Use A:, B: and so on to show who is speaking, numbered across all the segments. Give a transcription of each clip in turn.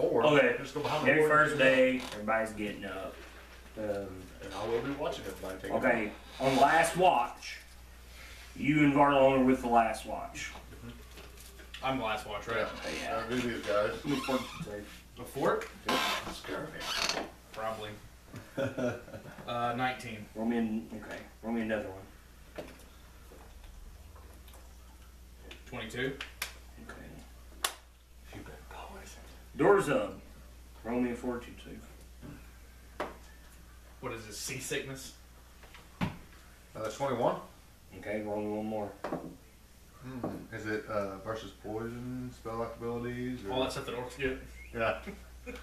A: 4.
B: Okay.
A: Just go behind the
B: Very
A: board.
B: first day, everybody's getting up.
A: And I will be watching everybody take
B: Okay, on last watch, you and Varlon are with the last watch.
C: I'm the last watch, right?
B: Yeah.
A: Who these guys?
C: A fork?
A: Scare me.
C: Probably. 19.
B: Roll me another one.
C: 22.
B: Okay.
A: You better boys.
B: Doors up. Roll me a fortitude save.
C: What is this, seasickness?
A: That's 21.
B: Okay, roll me one more.
A: Is it versus poison, spell abilities? Or?
C: All that stuff that orcs get.
A: Yeah.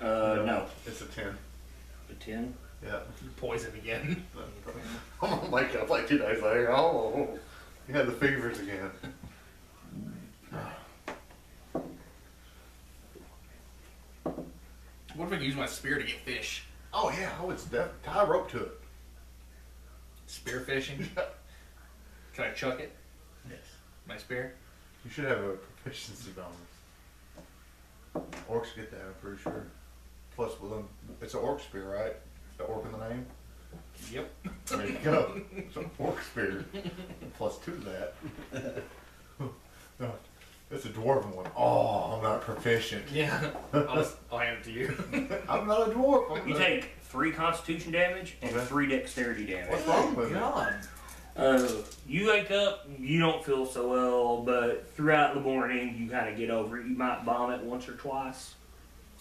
B: No.
A: It's a 10.
B: A 10?
A: Yeah.
C: Poison again.
A: I'm gonna wake up like 2 days later. Oh, you had the fevers again.
C: What if I use my spear to get fish?
A: Oh yeah, tie a rope to it.
C: Spear fishing? Can I chuck it?
A: Yes.
C: My spear?
A: You should have a proficiency bonus. Orcs get that, I'm pretty sure. Plus, it's an orc spear, right? The orc in the name?
C: Yep.
A: There you go. It's an orc spear. Plus 2 to that. No, it's a dwarven one. Oh, I'm not proficient.
C: Yeah. I'll hand it to you.
A: I'm not a dwarf.
B: You take 3 constitution damage and
A: Okay.
B: 3 dexterity damage.
A: What's wrong with me?
C: God.
B: You wake up, you don't feel so well, but throughout the morning, you kind of get over it. You might vomit once or twice.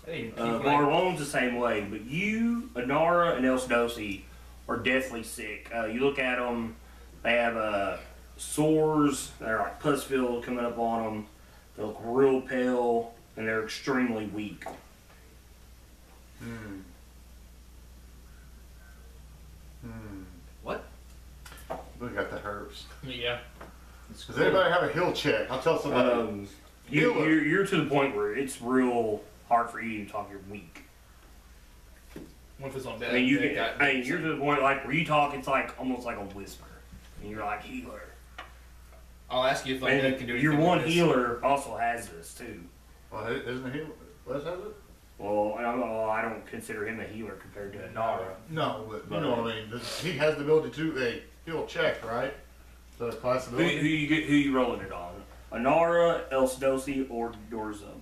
B: Barlone's the same way, but you, Anara, and Elsdosi are deathly sick. You look at them, they have sores, they're like pus filled coming up on them. They look real pale, and they're extremely weak.
C: What?
A: We got the herbs.
C: Yeah.
A: Does anybody have a heal check? I'll tell somebody.
B: You're to the point where it's real hard for you to talk. You're weak.
C: What if it's on dead?
B: I mean, you're to the point like where you talk. It's like almost like a whisper, and you're like healer.
C: I'll ask you if undead can do anything.
B: Your one
C: with this.
B: healer also has this too.
A: Well, isn't a healer? Wes has it?
B: Well, I don't consider him a healer compared to Anara.
A: No, but you know what I mean. He has the ability to heal check, right? The class
B: Who
A: ability.
B: you rolling it on? Anara, Elsdosi, or Dorzub?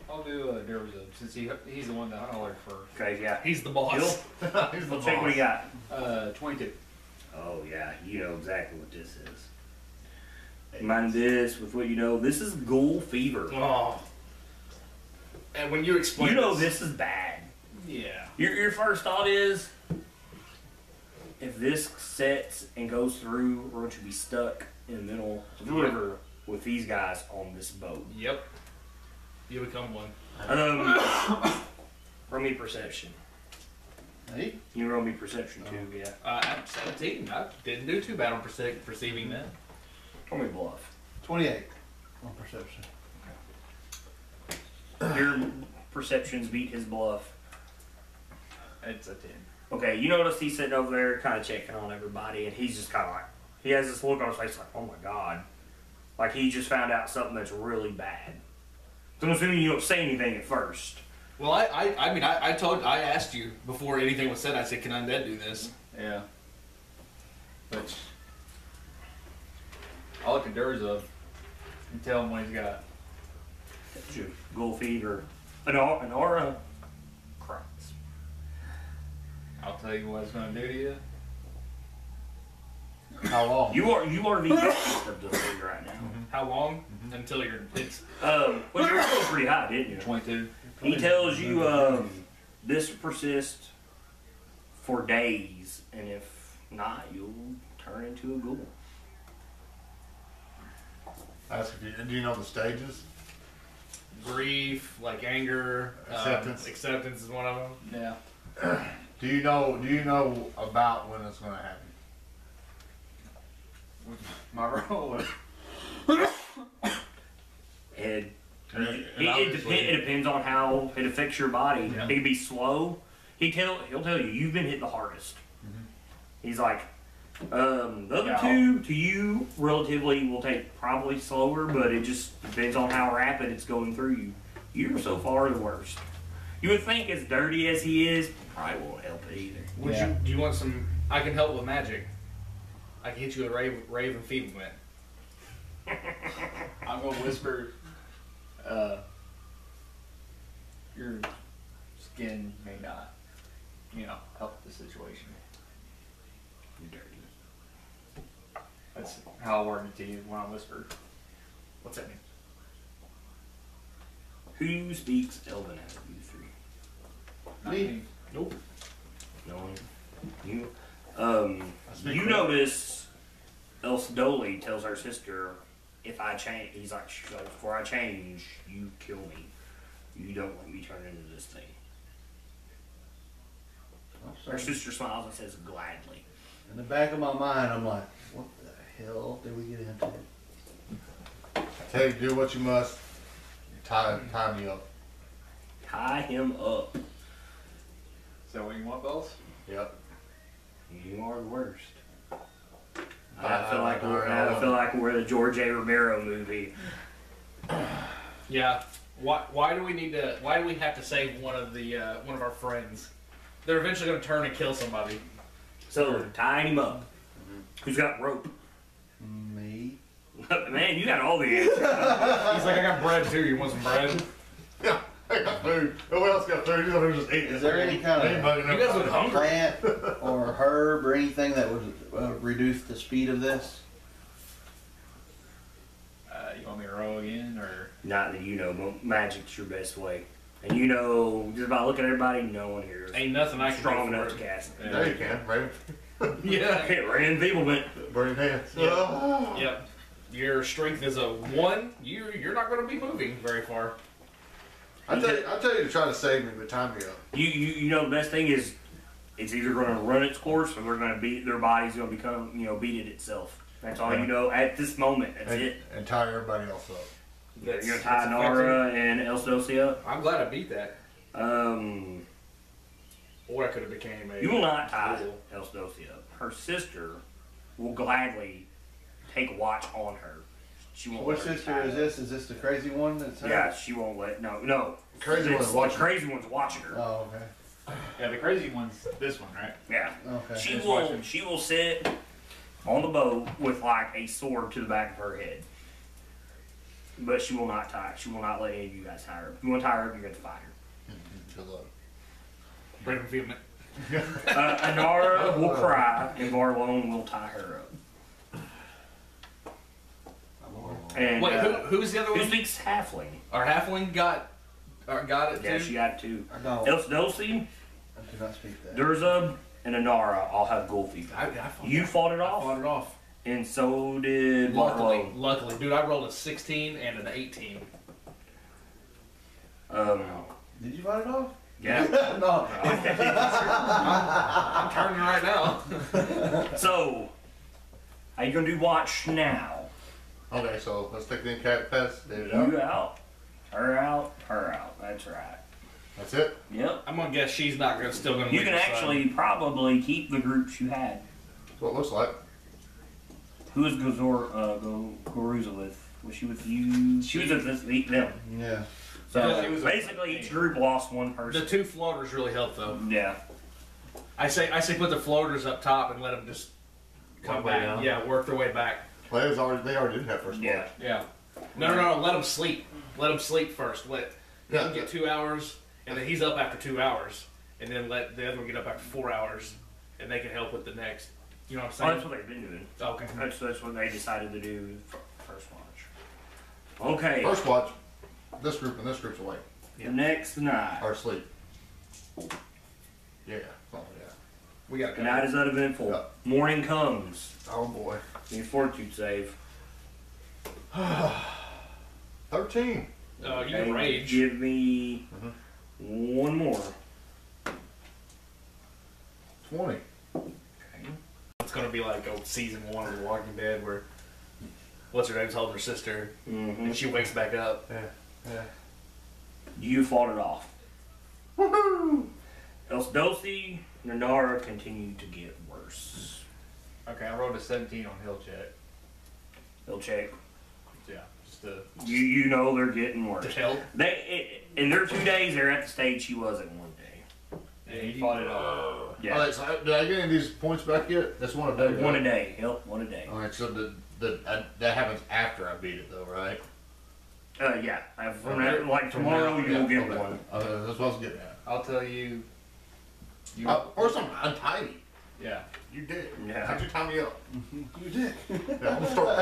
D: I'll do Durzub since he's the one that I learned first.
B: Okay, yeah.
C: He's the boss.
A: He's the
B: We'll check what he got.
D: 22.
B: Oh yeah, you know exactly what this is. Mind this with what you know. This is ghoul fever.
C: Oh. And when you explain
B: You know this is bad.
C: Yeah.
B: Your first thought is, if this sets and goes through, we're going to be stuck in the middle of the river with these guys on this boat.
C: Yep. You become one.
B: Roll me perception.
D: Hey?
B: You roll me perception too, yeah.
C: I'm 17. I didn't do too bad on perceiving that.
B: Roll me bluff.
D: 28 on perception.
B: Your perceptions beat his bluff.
D: It's a 10.
B: Okay, you notice he's sitting over there kind of checking on everybody, and he's just kind of like, he has this look on his face like, oh my god. Like he just found out something that's really bad. So I'm assuming you don't say anything at first.
C: Well, I mean, I asked you before anything was said. I said, "Can undead do this?"
D: Yeah. But I'll look at Durzub and tell him what he's got.
B: Ghoul fever. An aura cries.
D: I'll tell you what it's going to do to you.
A: How long?
B: You are the youngest of the three right now.
C: How long until you're? It's
B: Well, you're still pretty high, didn't you?
D: 22.
B: He tells you this will persist for days, and if not, you'll turn into a ghoul.
A: Ask if you do you know the stages?
C: grief, like anger,
A: Acceptance.
C: acceptance is one of them.
D: Yeah.
A: Do you know about when it's going to happen?
D: My roll.
B: It
A: obviously-
B: it depends on how it affects your body.
C: Yeah.
B: It can be slow. He'll tell you you've been hit the hardest. He's like, the other two to you relatively will take probably slower, but it just depends on how rapid it's going through you. You're so far the worst. You would think as dirty as he is, probably won't help it either.
C: Do you want some? I can help with magic. I can hit you with rave enfeeblement.
D: I'm gonna whisper. Your skin may not, help the situation.
B: You're dirty.
D: That's how I word it to you when I whisper.
C: What's that mean?
B: Who speaks Elven out of you three?
D: Not
A: Me.
D: me.
C: Nope.
B: No one. You. You notice Elsdoli tells her sister, if I change, she's like, before I change, you kill me. You don't let me turn into this thing. Her sister smiles and says, gladly.
E: In the back of my mind, I'm like, what the hell did we get into?
A: I tell you, do what you must. Tie me up.
B: Tie him up.
D: Is that what you want, Bells?
A: Yep.
B: You are the worst. I feel like we're the George A. Romero movie.
C: Yeah. Why do we need to? Why do we have to save one of our friends? They're eventually going to turn and kill somebody.
B: So tie him up. Who's got rope?
E: Me?
B: Man, you got all the answers.
C: He's like, I got bread too. You want some bread?
A: Yeah, I got food. Nobody else got food. These others just eating.
E: Is there any kind of
C: You guys look hungry.
E: plant or herb or anything that would reduce the speed of this?
D: You want me to roll again, or?
B: Not that you know, but magic's your best way. And you know, just by looking at everybody, no one here is
C: Ain't nothing I can
B: strong
C: do for
B: enough
C: it.
B: to cast it.
A: There you can, right?
C: Yeah.
B: Ran enfeeblement.
A: Burning hands.
C: Yeah. Yep. Your strength is a 1. You're not going to be moving very far.
A: I tell you to try to save me, but time me up.
B: You know the best thing is, it's either going to run its course or they're going to beat their body's going to become beat it itself. That's all you know at this moment. That's it.
A: And tie everybody else up.
B: You're going to tie Nara and Elsdosi up.
C: I'm glad I beat that. Or I could have became a.
B: You will not tie Elsdosi up. Her sister will gladly take watch on her. She won't.
E: What
B: let her
E: sister
B: tie
E: is
B: up.
E: this? Is this the crazy one that's her?
B: Yeah, she won't let. No.
A: Crazy
B: It's
A: one's
B: the
A: watching.
B: crazy one's watching her.
E: Oh, okay.
D: Yeah, the crazy one's this one, right?
B: Yeah.
E: Okay.
B: She will sit on the boat with like a sword to the back of her head. But she will not tie. She will not let any of you guys tie her. If you want to tie her up, you're going to fight her.
A: Good luck.
C: Break enfeeblement.
B: Anara will cry, and Barlone will tie her up. And
C: Wait, who's the other
B: who
C: one?
B: speaks halfling?
C: Our halfling got it
B: Yeah,
C: too.
B: she got it too.
E: I don't.
B: Elsdosi,
E: I do not speak that.
B: Durza, and Anara all have ghoul fever. You fought it off,
C: fought it off.
B: and so did Barlone.
C: Luckily, dude, I rolled a 16 and an 18.
E: Did you fight it off?
B: Yeah.
E: No.
C: I'm turning right now.
B: So, how you gonna do watch now?
A: Okay, so let's take the incapacitated it
B: You
A: out.
B: out, her out. That's right.
A: That's it.
B: Yep.
C: I'm gonna guess she's not still gonna.
B: You
C: leave
B: can
C: the side.
B: actually probably keep the groups you had.
A: That's what it looks like.
B: Who is Goruza with? Was she with you? She was with them.
E: Yeah.
B: So
C: Yeah,
D: she was
B: basically, each group lost one person.
C: The 2 floaters really help though.
B: Yeah.
C: I say put the floaters up top and let them just come
A: Work way
C: back.
A: down.
C: Yeah, work their way back.
A: Well, they already did have first blood.
B: Yeah.
C: Yeah. No. Let them sleep. Let them sleep first. Let him get 2 hours, and then he's up after 2 hours, and then let the other one get up after 4 hours, and they can help with the next. You know what I'm
B: Oh,
C: saying?
B: that's what they've been doing.
C: Okay.
B: That's what they decided to do first watch. Okay.
A: First watch, this group and this group's awake.
B: The next night.
A: Or asleep. Yeah, something like that.
C: We got
B: The night is uneventful.
A: Yeah.
B: Morning comes.
A: Oh boy.
B: Need a fortitude save.
A: 13.
C: You
B: Okay,
C: can rage.
B: Give me one more.
A: 20.
C: It's gonna be like season 1 of The Walking Dead where what's her name's holding her sister, and she wakes back up.
A: Yeah.
B: You fought it off.
A: Woohoo!
B: Elsdosi and Nara continue to get worse.
D: Okay, I rolled a 17 on hill check.
B: They'll check.
D: Yeah, just to.
B: You know they're getting worse.
C: To help.
B: in their 2 days, they're at the stage she was in 1 day.
D: And he fought it off.
B: Yeah.
A: Alright, so did I get any of these points back yet? That's one a day.
B: One a day. Yep, one a day.
A: Alright, so that happens after I beat it though, right?
B: Yeah. Like tomorrow, you will get
A: okay.
B: one.
A: That's what I was getting at.
D: I'll tell you.
A: First I'm untidy.
D: Yeah.
A: You did.
B: Yeah.
A: How'd you tie me up?
E: You did.
A: Yeah, I'm gonna start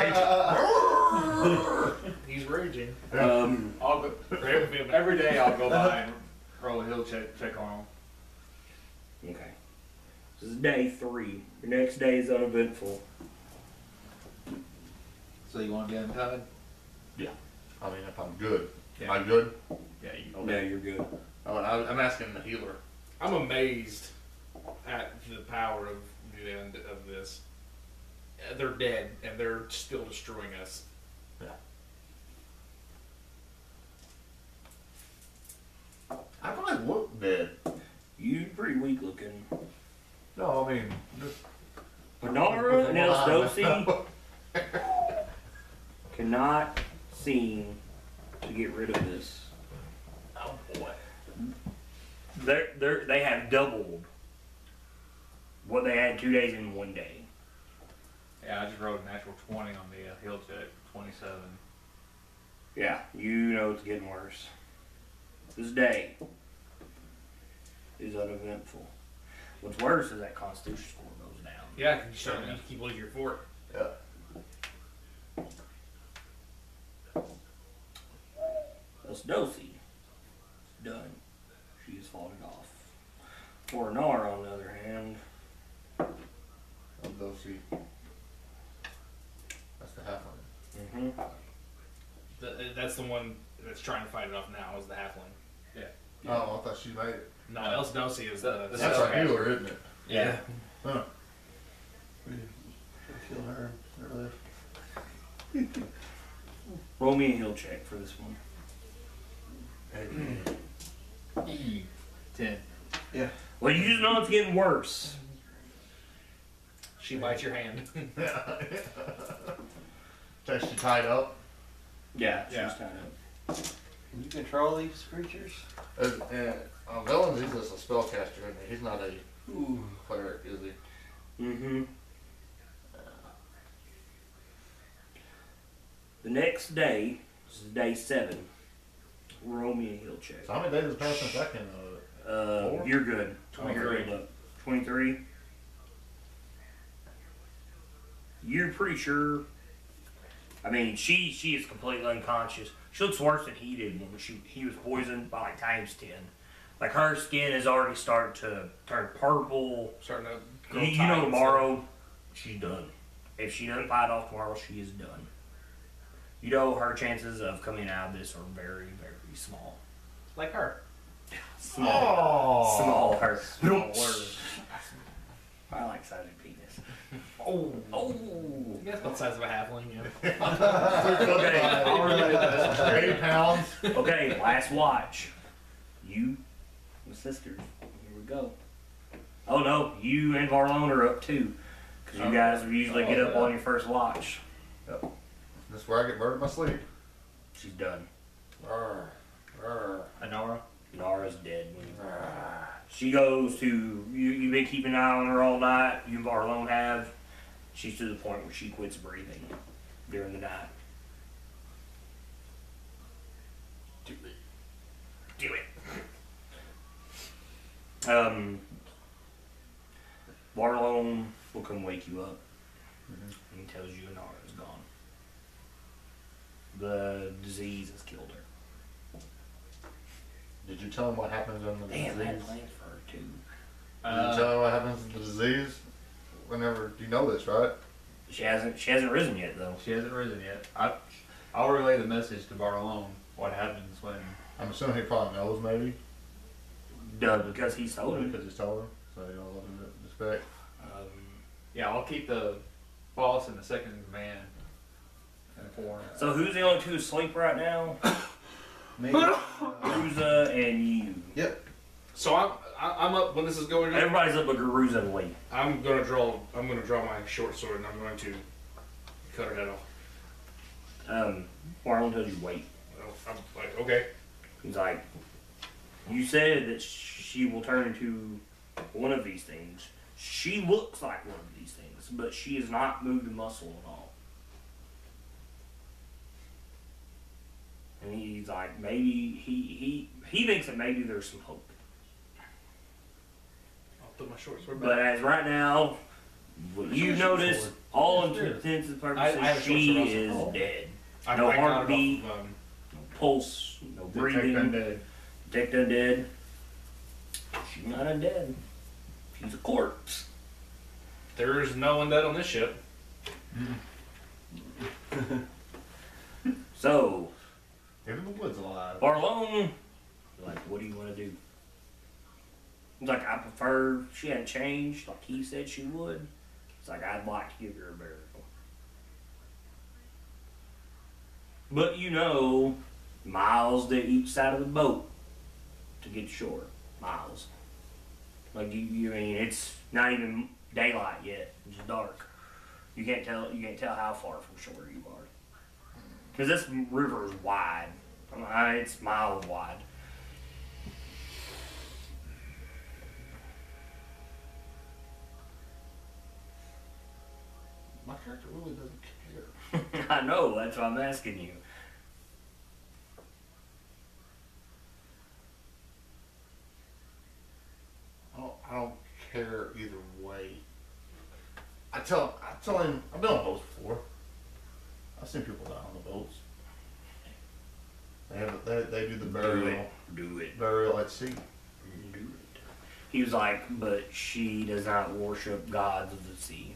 A: raging.
C: He's raging.
D: I'll go every day. I'll go by and roll a hill check on him.
B: Okay. This is day 3. Your next day is uneventful.
D: So you want to get him covered?
A: I mean, if I'm good.
D: Yeah.
A: Am I good?
D: Yeah.
B: Yeah, you're good.
A: Oh, I'm asking the healer.
C: I'm amazed at the power of the end of this. They're dead, and they're still destroying us.
A: I probably look dead.
B: You pretty weak looking.
A: No, I mean,
B: Panara and Elsdosi cannot seem to get rid of this.
A: oh boy.
B: They have doubled what they had 2 days in 1 day.
D: Yeah, I just rolled a natural 20 on the hill check. 27.
B: Yeah, you know it's getting worse. This day is uneventful. What's worse is that Constitution score goes down.
C: Yeah, you keep losing your fort.
A: Yeah.
B: Elsdosi is done. She has fought it off. For Nara, on the other hand,
A: I'll go see. That's the half one.
C: That's the one that's trying to fight it off now, is the halfling.
A: Oh, I thought she made it.
C: No, Elsdosi is the
A: That's our healer, isn't it?
C: Yeah.
A: Huh.
E: We should kill her earlier.
B: roll me a heal check for this one.
D: 10.
B: Well, you just know it's getting worse.
C: She bites your hand.
A: Is she tied up?
B: Yeah, she's
C: Yeah.
B: tied up.
E: Can you control these creatures?
A: Villains, he's just a spellcaster, isn't he? He's not a cleric, is he?
B: Mm-hmm. The next day, this is day 7. Roll me a heal check.
A: So how many days has passed since I can Four?
B: You're good.
C: 23.
B: 23. You're pretty sure. I mean, she is completely unconscious. She looks worse than he did when he was poisoned by like ×10. Like her skin is already starting to turn purple.
C: Starting to grow
B: You
C: tight
B: know,
C: and
B: tomorrow she's done. If she doesn't fight off tomorrow, she is done. You know her chances of coming out of this are very, very small.
C: stuff. Like her.
B: Small. Small her.
D: Smaller.
B: I like sized penis.
C: Oh.
B: Oh.
C: That's about the size of a halfling, yeah.
B: Okay.
A: 80 pounds.
B: Okay, last watch. You, the sisters. Here we go. Oh no, you and Varlone are up too. Because you guys usually get up on your first watch.
A: That's where I get murdered in my sleep.
B: She's done.
D: Anara.
B: Nara's dead. She goes to, you've been keeping an eye on her all night, you and Varlone have. She's to the point where she quits breathing during the night. Do it. Varlone will come wake you up. And he tells you Nara's gone. The disease has killed her.
A: Did you tell him what happens in the
B: Damn, I had
A: disease?
B: plans for her too.
A: Did you tell him what happens in the disease? Whenever you know this, right?
B: She hasn't risen yet though.
D: She hasn't risen yet. I'll relay the message to Barlone. What happens when?
A: I'm assuming he probably knows, maybe.
B: Duh, because he's told him.
A: Because he's told him. So you know, let him respect.
D: Yeah, I'll keep the boss and the second in command informed.
B: So who's the only two asleep right now?
E: Me?
B: Garuza and you.
E: Yep.
C: So I'm up when this is going on.
B: Everybody's up but Garuza and Lee.
C: I'm gonna draw my short sword and I'm going to cut her head off.
B: Marlon tells you wait.
C: I'm like, okay.
B: He's like, you said that she will turn into one of these things. She looks like one of these things, but she has not moved a muscle at all. And he's like, maybe he thinks that maybe there's some hope.
C: I'll put my short sword back.
B: But as right now, what you notice, all intents and purposes,
C: I have a short
B: she
C: sword
B: is
C: also.
B: dead.
C: I
B: No
C: got it off
B: heartbeat,
C: of,
B: no pulse, no breathing.
D: Undead.
B: Detect undead. She's not undead. She's a corpse.
C: There's no undead on this ship.
B: So,
A: In the woods alive.
B: Barlone, like, what do you want to do? He's like, I prefer she hadn't changed like he said she would. It's like, I'd like to give her a burial. But you know, miles to each side of the boat to get shore. Miles. Like I mean, it's not even daylight yet. It's dark. You can't tell how far from shore you are. Because this river is wide. It's miles wide.
A: My character really doesn't care.
B: I know, that's why I'm asking you.
A: I don't care either way. I tell him, I've been on boats before. I've seen people die on the boats. They do the
B: Do it.
A: burial at sea.
B: Do it. He was like, but she does not worship gods of the sea.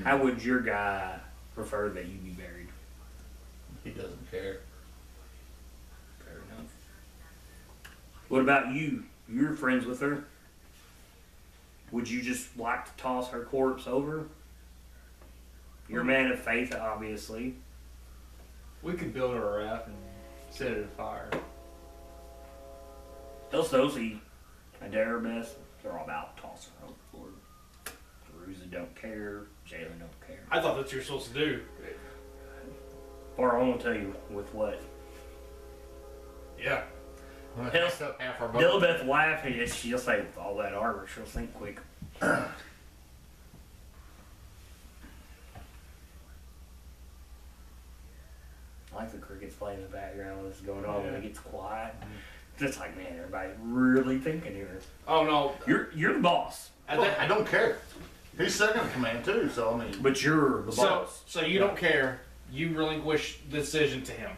B: How would your guy prefer that you be buried?
A: He doesn't care.
B: Fair enough. What about you? You're friends with her. Would you just like to toss her corpse over? You're a man of faith, obviously.
D: We could build her a raft and set it afire.
B: Elstosi and Darabeth, they're all about tossing her overboard. Caruza don't care. Jalen don't care.
C: I thought that's what you're supposed to do.
B: Or I won't tell you with what.
C: Yeah.
B: Hell,
A: Except half our boat.
B: Dilbeth laughing, she'll say, with all that armor, she'll think quick. I like the crickets playing in the background when this is going on when it gets quiet. It's like, man, everybody's really thinking here.
C: Oh no.
B: You're the boss,
A: I don't care. He's second in command too, so I mean.
B: but you're the
C: So
B: boss.
C: you don't care. You relinquish the decision to him.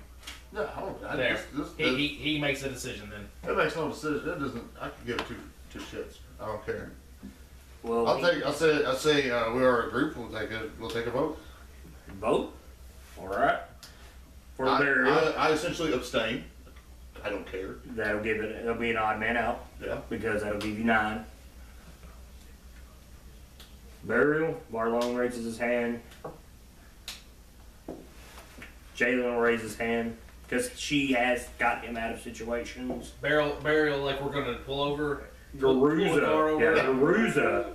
A: No, I don't.
C: There. He makes the decision then.
A: That makes no decision. It doesn't. I can give it two shits. I don't care.
B: Well,
A: I'll say we are a group. We'll take a vote.
B: vote. All right. For the burial,
A: I essentially abstain. I don't care.
B: it'll be an odd man out
A: Yeah.
B: because that'll give you 9. Burial. Barlone raises his hand. Jalen will raise his hand because she has got him out of situations.
C: Burial, like we're gonna pull over. Pull the car
B: Garuza,
C: over.
B: yeah, Garuza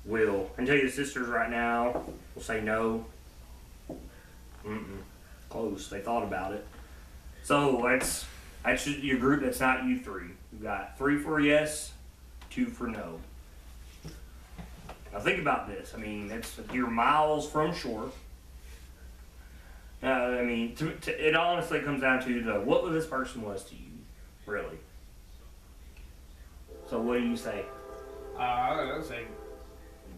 B: will. And tell your sisters right now, will say no. Close. They thought about it. So that's your group. That's not you 3. You got 3 for yes, 2 for no. Now think about this. I mean, you're miles from shore. I mean, it honestly comes down to what this person was to you, really. So what do you say?
C: I would say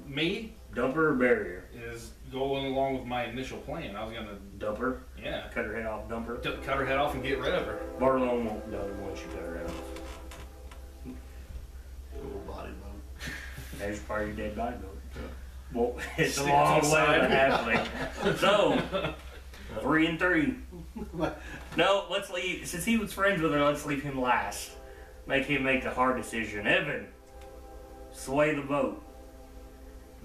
C: me
B: Dumper or barrier?
C: is going along with my initial plan. I was gonna,
B: Dumper.
C: yeah,
B: Cut her head off. Dumper.
C: cut her head off and get rid of her.
B: Barlone won't know once you cut her head off.
A: Little body mode.
B: There's part of your dead body boat.
A: Yeah.
B: Well, it's a
C: Sticks
B: long
C: on
B: way
C: side.
B: to halfway. So, 3 and 3. No, let's leave. Since he was friends with her, let's leave him last. Make him make the hard decision. Evan, sway the boat.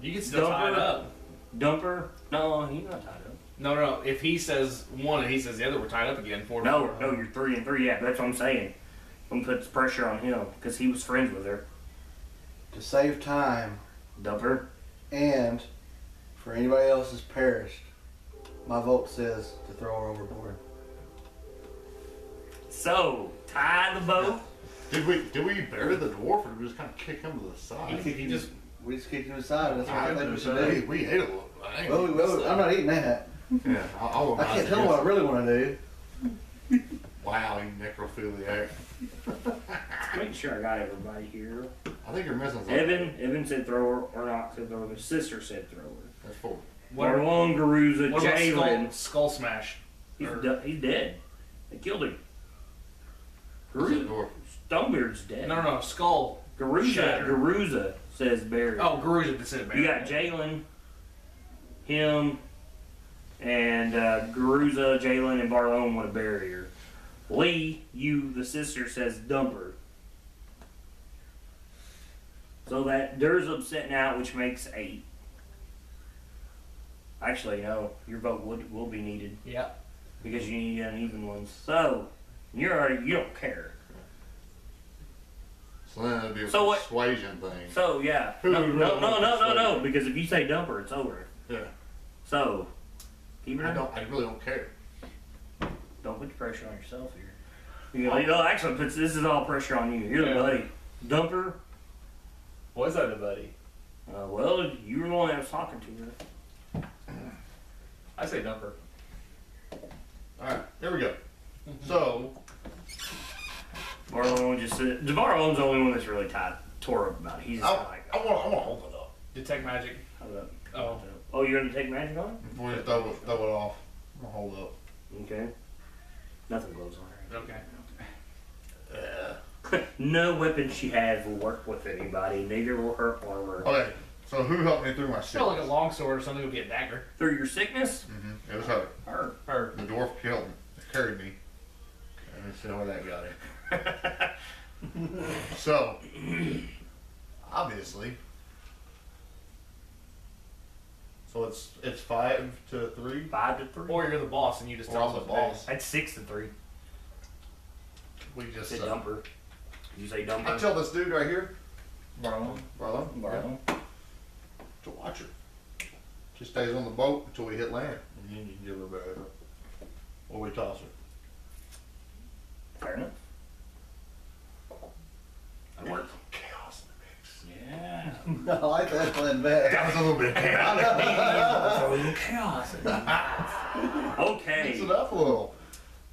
C: You can still tie it
B: Dumper.
C: up.
B: Dumper? No, he's not tied up.
C: No. If he says one and he says the other, we're tied up again. 4 to 4.
B: No, you're 3 and 3. Yeah, that's what I'm saying. I'm gonna put pressure on him because he was friends with her.
E: To save time
B: Dumper.
E: and for anybody else who's perished, my vote says to throw her overboard.
B: So, tie the boat.
A: Did we bury the dwarf or did we just kind of kick him to the side?
E: We just kicked him aside. That's what I think we should do.
A: We ate a little.
E: Well, I'm not eating that.
A: Yeah, I
E: can't tell him what I really want to do.
A: Wow, you necrophiliac.
B: Make sure I got everybody here.
A: I think you're missing something.
B: Evan said thrower, or not said thrower. His sister said thrower.
A: That's 4.
B: Marlon, Garuza,
C: What about
B: Jalen.
C: skull smash?
B: He's dead. They killed him.
A: Who's the
B: Garuza.
A: dwarf?
B: Stonebeard's dead.
C: No, skull. Shatter.
B: Garuza says buried.
C: Oh, Garuza said buried.
B: You got Jalen, him, and Garuza, Jalen, and Barlone want a barrier. Lee, you, the sister, says dumper. So that Dur's upset now, which makes 8. Actually, no, your vote will be needed
C: Yeah.
B: because you need uneven ones. So you don't care.
A: So then it'd be a
B: So what-
A: persuasion thing.
B: So yeah,
A: Who
B: no,
A: would
B: no,
A: really
B: no,
A: want
B: no,
A: to
B: no,
A: persuade
B: no,
A: you?
B: because if you say dumper, it's over.
A: Yeah.
B: So keep it.
A: I really don't care.
B: Don't put the pressure on yourself here. You know, actually, this is all pressure on you. You're the buddy. Dumper.
D: What's that, a buddy?
B: Well, you were the one that was talking to her.
D: I say dumper.
A: Alright, here we go. So,
B: Barlone just said, Barlone's the only one that's really tore up about it. He's just
A: I want to hold it up.
C: Detect magic.
B: hold up.
C: Oh.
B: Oh, you're gonna take magic on
A: Before you throw it off, I'm going to hold up.
B: it? Okay. Nothing glows on her.
C: Okay.
B: No weapon she has will work with anybody. Neither will her armor.
A: Okay, so who helped me through my shit?
C: Feel like a longsword or something would be a dagger.
B: Through your sickness?
A: Mm-hmm. It was her.
B: Her.
A: The dwarf killed me. Carried me. And let's see where that got him. So, obviously. So it's 5 to 3.
B: 5 to 3.
C: Or you're the boss and you just
A: Or
C: tell
A: I'm
C: us
A: the
C: what it
A: boss.
C: is. That's 6 to 3.
A: We just
B: Say dumper. Did you say dumper?
A: I tell this dude right here,
B: Barlone.
A: Barlow,
B: Barlone.
A: to watch her. She stays on the boat until we hit land, and then you can give her back. Or we toss her.
B: Fair enough.
A: That works. Chaos in the mix.
B: Yeah.
E: I like that plan better.
A: That was a little bit of chaos.
B: Throw a little chaos in there. Okay.
A: Mix it up a little.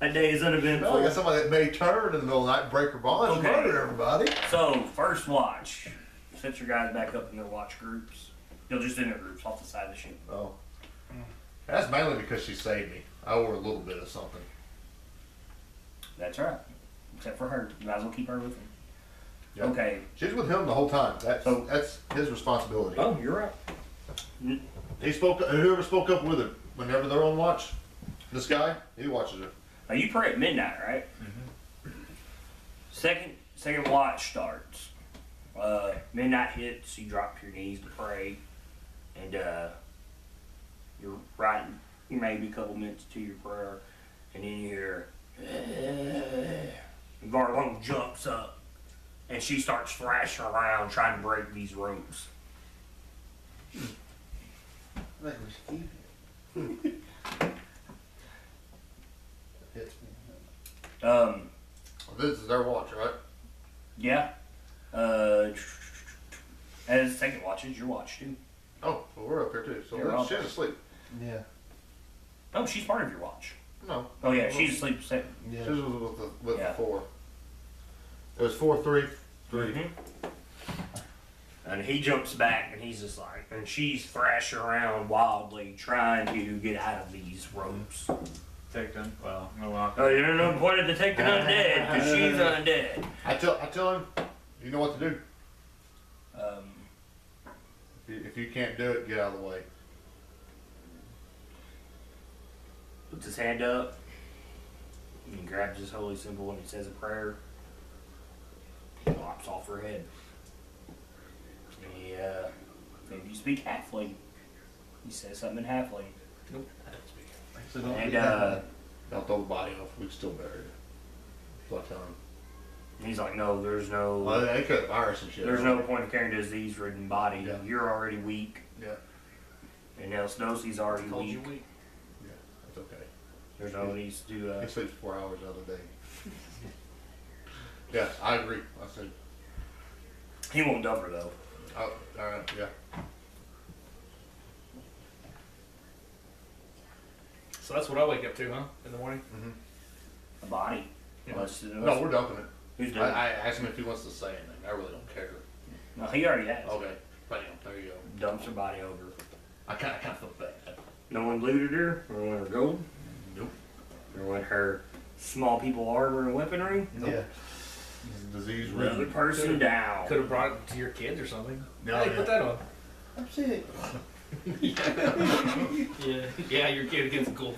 B: That day is
A: No, we
B: uneventful.
A: got somebody that may turn in the middle of the night and break her bonds and
B: Okay.
A: murder everybody.
B: So, first watch. Set your guys back up in their watch groups. You'll just in their groups off the side of the ship.
A: Oh. That's mainly because she saved me. I owe her a little bit of something.
B: That's right. Except for her. You might as well keep her with him.
A: Yep.
B: Okay.
A: She's with him the whole time.
B: So-
A: That's his responsibility.
B: Oh, you're right.
A: Whoever spoke up with her whenever they're on watch, this guy, he watches her.
B: Now, you pray at midnight, right? Second watch starts. Midnight hits, you drop to your knees to pray, and you're writing maybe a couple minutes to your prayer, and then you hear, and Barlone jumps up, and she starts thrashing around trying to break these ropes.
E: I think we should keep it.
A: Hits me.
B: This
A: is their watch, right?
B: Yeah. As second watch is your watch too.
A: Oh, well, we're up here too. So
B: You're up.
A: she's asleep.
E: Yeah.
B: Oh, she's part of your watch.
A: No.
B: Oh yeah, she's asleep second.
E: Yeah.
A: She was with
B: Yeah.
A: the 4. It was 4, 3, 3.
B: Mhm. And he jumps back and he's just like, and she's thrashing around wildly trying to get out of these ropes.
D: Take them. Well, no, we're not.
B: Oh, you don't know point at detecting undead because she's undead.
A: I tell him, you know what to do.
B: Um,
A: If you can't do it, get out of the way.
B: puts his hand up and he grabs his holy symbol and he says a prayer. He lops off her head. He, maybe you speak halfling. He says something in halfling.
C: Nope, I don't speak.
E: So don't
B: And
E: forget
A: Don't throw the body off. We can still bury it. So I tell him.
B: he's like, no, there's no.
A: Well, they could have virus and shit.
B: There's no point in carrying a disease-ridden body.
A: Yeah.
B: You're already weak,
A: Yeah.
B: and Elsnosi's already
C: Told you
B: weak.
C: weak.
A: Yeah. That's okay.
B: There's no need to.
A: He sleeps 4 hours the other day. Yeah, I agree. I think.
B: He won't dump her though.
A: Yeah.
C: So that's what I wake up to, huh? In the morning.
B: A body.
C: Yeah.
A: No, we're dumping it.
B: Who's doing it?
A: I asked him if he wants to say anything. I really don't care.
B: No, he already has.
A: Okay, bam, there you go.
B: Dumps her body over.
A: I kind of feel bad.
B: No one looted her, or won her gold,
A: Nope.
B: or won her small people armor and weaponry.
A: Nope.
E: Yeah.
A: Disease
B: Another
A: ridden.
B: person down.
C: Could have brought it to your kids or something.
A: No,
C: Hey,
A: yeah.
C: put that on.
E: I'm sick.
C: Yeah, your kid gets gold.